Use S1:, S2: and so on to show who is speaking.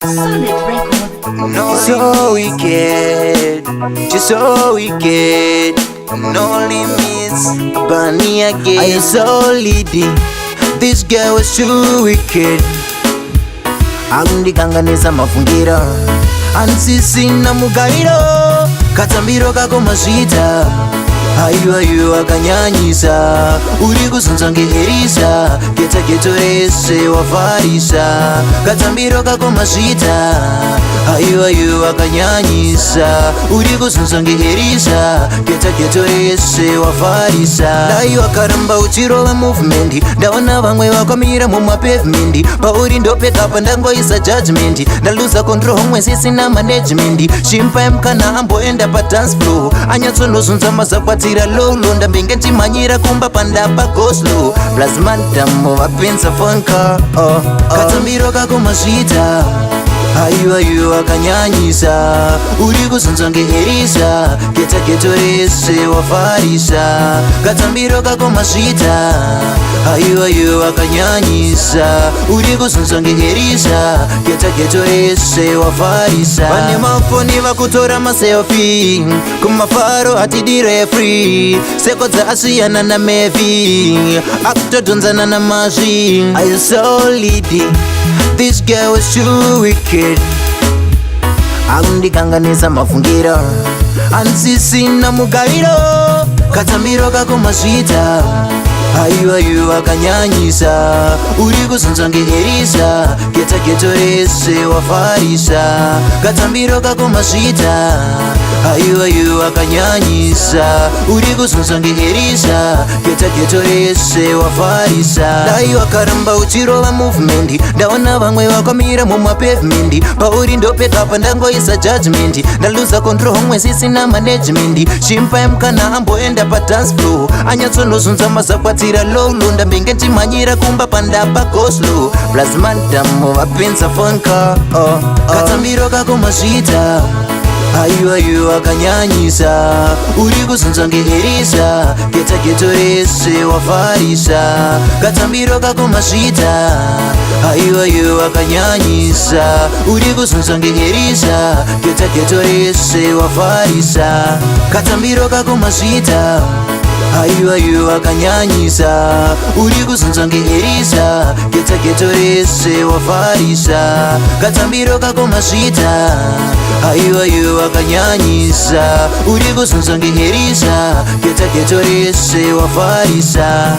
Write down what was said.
S1: Solid record.
S2: No, so wicked, just so wicked. No limits, Bunny again. I am so leading. This girl was too wicked. Akundikanganisa mafungira ansisina mugairo katambiro kako mazvita ayu akanyanyisa uri kuzunza ngeherisa geta geto rese wafarisa katambiro kako mazvita ayu akanyanyisa uri kuzunza ngeherisa geta geto rese wafarisa dai wakaramba uchirova movement ndaona vamwe vakamira mumapavement pauri ndopekapa ndangoisa judgment ndaluza control homwe sisina management chimpai mukana amboenda padance floor anyatsonozunza mazakwatira lolo ndambenge ndimhanyira kumba pandapa goslow plasmandamo vapenza fonka katambiro kako mazvita ayu akanyanyisa uri kuzunza ngeherisa geta geto rese wafarisa katambiro kako mazvita ayu akanyanyisa uri kuzunza ngeherisa geta geto rese wafarisa vane mafoni vakutora maselfi kumafaro atidire free sekodza asiyana na mevi akutodhonzana na mazvi ayu so leading. This girl was too wicked. Akundikanganisa mafungira ansisina mugairo katambiro kako mazvita ayu akanyanyisa uri kuzunza ngeherisa geta geto rese wafarisa katambiro kako mazvita ayu akanyanyisa uri kuzunza ngeherisa geta geto rese wafarisa dai wakaramba uchirova movement ndaona vamwe vakamira mumapavement pauri ndopekapa ndangoisa judgment ndaluza control homwe sisina management chimpai mukana amboenda padance floor anyatsonozunza mazakwatira lolo ndambenge ndimhanyira kumba pandapa goslow plasmandamo vapenza fonka katambiro kako mazvita ayu akanyanyisa uri kuzunza ngeherisa geta geto rese wafarisa katambiro kako mazvita ayu akanyanyisa uri kuzunza ngeherisa geta geto rese wafarisa katambiro kako mazvita ayu akanyanyisa uri kuzunza ngeherisa geta geto rese wafarisa katambiro kako mazvita ayu akanyanyisa uri kuzunza ngeherisa geta geto rese wafarisa